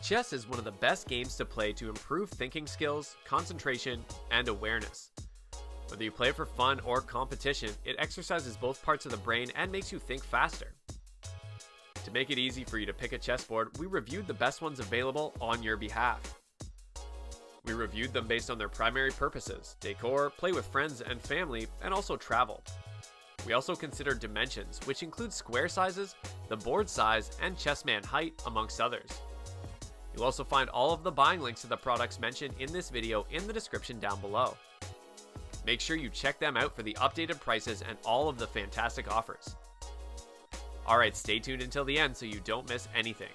Chess is one of the best games to play to improve thinking skills, concentration, and awareness. Whether you play it for fun or competition, it exercises both parts of the brain and makes you think faster. To make it easy for you to pick a chessboard, we reviewed the best ones available on your behalf. We reviewed them based on their primary purposes: decor, play with friends and family, and also travel. We also considered dimensions, which include square sizes, the board size, and chessman height, amongst others. You'll also find all of the buying links to the products mentioned in this video in the description down below. Make sure you check them out for the updated prices and all of the fantastic offers. Alright, stay tuned until the end so you don't miss anything.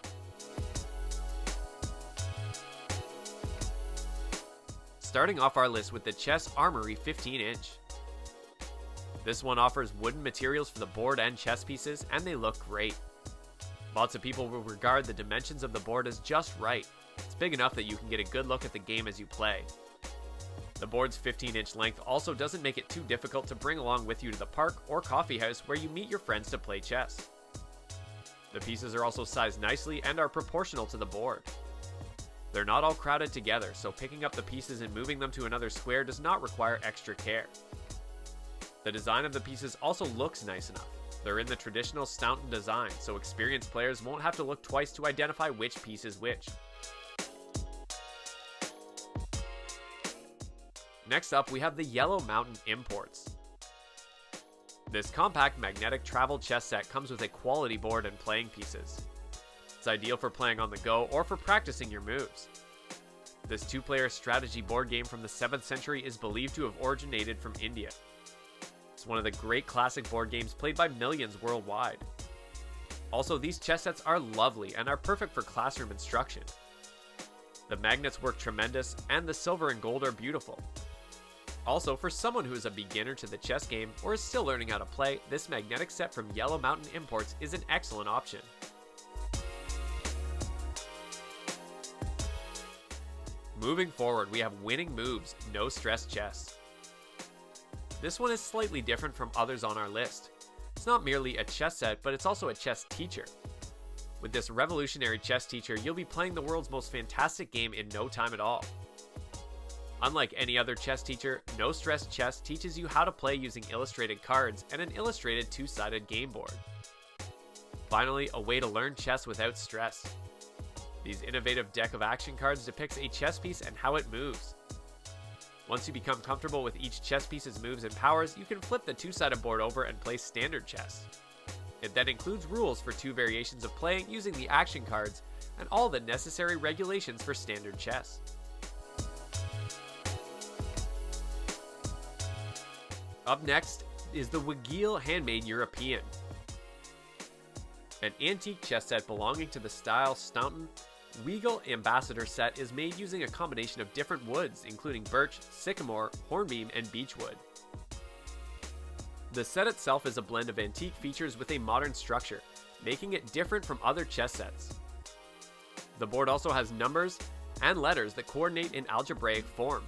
Starting off our list with the Chess Armory 15-inch. This one offers wooden materials for the board and chess pieces, and they look great. Lots of people will regard the dimensions of the board as just right. It's big enough that you can get a good look at the game as you play. The board's 15-inch length also doesn't make it too difficult to bring along with you to the park or coffee house where you meet your friends to play chess. The pieces are also sized nicely and are proportional to the board. They're not all crowded together, so picking up the pieces and moving them to another square does not require extra care. The design of the pieces also looks nice enough. They're in the traditional Staunton design, so experienced players won't have to look twice to identify which piece is which. Next up, we have the Yellow Mountain Imports. This compact magnetic travel chess set comes with a quality board and playing pieces. It's ideal for playing on the go or for practicing your moves. This two-player strategy board game from the 7th century is believed to have originated from India. It's one of the great classic board games played by millions worldwide. Also, these chess sets are lovely and are perfect for classroom instruction. The magnets work tremendous, and the silver and gold are beautiful. Also, for someone who is a beginner to the chess game or is still learning how to play, this magnetic set from Yellow Mountain Imports is an excellent option. Moving forward, we have Winning Moves No Stress Chess. This one is slightly different from others on our list. It's not merely a chess set, but it's also a chess teacher. With this revolutionary chess teacher, you'll be playing the world's most fantastic game in no time at all. Unlike any other chess teacher, No Stress Chess teaches you how to play using illustrated cards and an illustrated two-sided game board. Finally, a way to learn chess without stress. These innovative deck of action cards depicts a chess piece and how it moves. Once you become comfortable with each chess piece's moves and powers, you can flip the two-sided board over and play standard chess. It then includes rules for 2 variations of playing using the action cards and all the necessary regulations for standard chess. Up next is the Wagil Handmade European. An antique chess set belonging to the style Staunton, Wagil Ambassador set is made using a combination of different woods, including birch, sycamore, hornbeam, and beechwood. The set itself is a blend of antique features with a modern structure, making it different from other chess sets. The board also has numbers and letters that coordinate in algebraic form.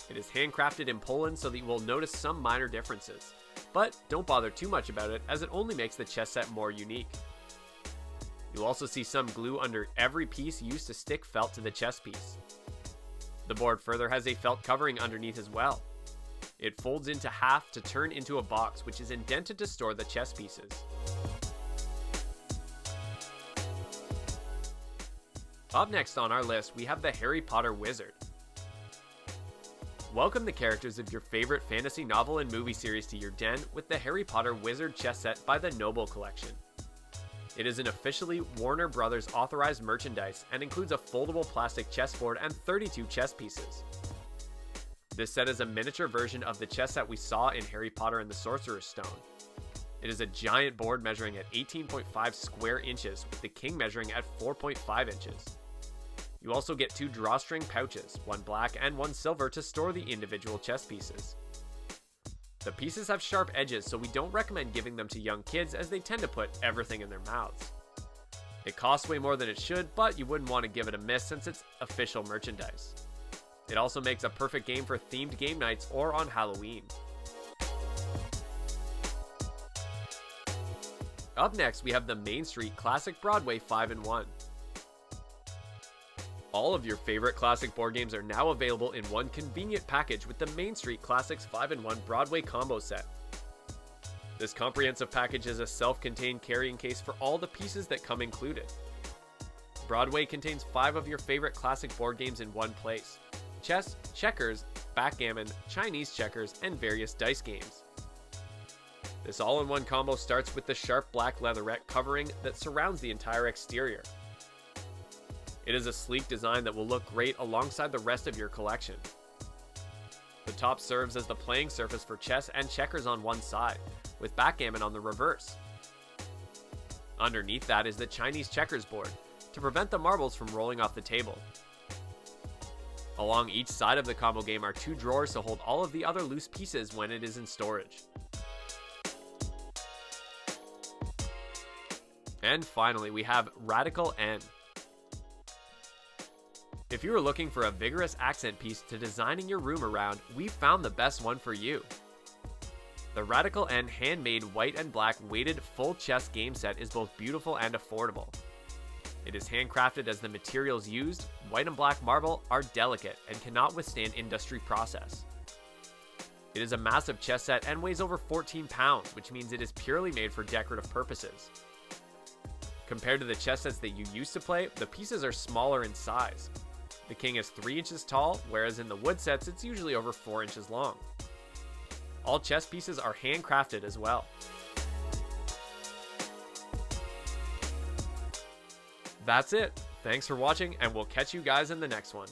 It is handcrafted in Poland, so that you will notice some minor differences, but don't bother too much about it, as it only makes the chess set more unique. You'll also see some glue under every piece used to stick felt to the chess piece. The board further has a felt covering underneath as well. It folds into half to turn into a box, which is indented to store the chess pieces. Up next on our list, we have the Harry Potter Wizard. Welcome the characters of your favorite fantasy novel and movie series to your den with the Harry Potter Wizard chess set by the Noble Collection. It is an officially Warner Bros. Authorized merchandise and includes a foldable plastic chessboard and 32 chess pieces. This set is a miniature version of the chess set we saw in Harry Potter and the Sorcerer's Stone. It is a giant board measuring at 18.5 square inches, with the king measuring at 4.5 inches. You also get 2 drawstring pouches, one black and one silver, to store the individual chess pieces. The pieces have sharp edges, so we don't recommend giving them to young kids as they tend to put everything in their mouths. It costs way more than it should, but you wouldn't want to give it a miss since it's official merchandise. It also makes a perfect game for themed game nights or on Halloween. Up next, we have the Main Street Classic Broadway 5-in-1. All of your favorite classic board games are now available in one convenient package with the Main Street Classics 5-in-1 Broadway combo set. This comprehensive package is a self-contained carrying case for all the pieces that come included. Broadway contains 5 of your favorite classic board games in one place: chess, checkers, backgammon, Chinese checkers, and various dice games. This all-in-one combo starts with the sharp black leatherette covering that surrounds the entire exterior. It is a sleek design that will look great alongside the rest of your collection. The top serves as the playing surface for chess and checkers on one side, with backgammon on the reverse. Underneath that is the Chinese checkers board, to prevent the marbles from rolling off the table. Along each side of the combo game are 2 drawers to hold all of the other loose pieces when it is in storage. And finally, we have Radical N. If you are looking for a vigorous accent piece to designing your room around, we've found the best one for you. The Radical N Handmade white and black weighted full chess game set is both beautiful and affordable. It is handcrafted as the materials used, white and black marble, are delicate and cannot withstand industry process. It is a massive chess set and weighs over 14 pounds, which means it is purely made for decorative purposes. Compared to the chess sets that you used to play, the pieces are smaller in size. The king is 3 inches tall, whereas in the wood sets it's usually over 4 inches long. All chess pieces are handcrafted as well. That's it. Thanks for watching, and we'll catch you guys in the next one.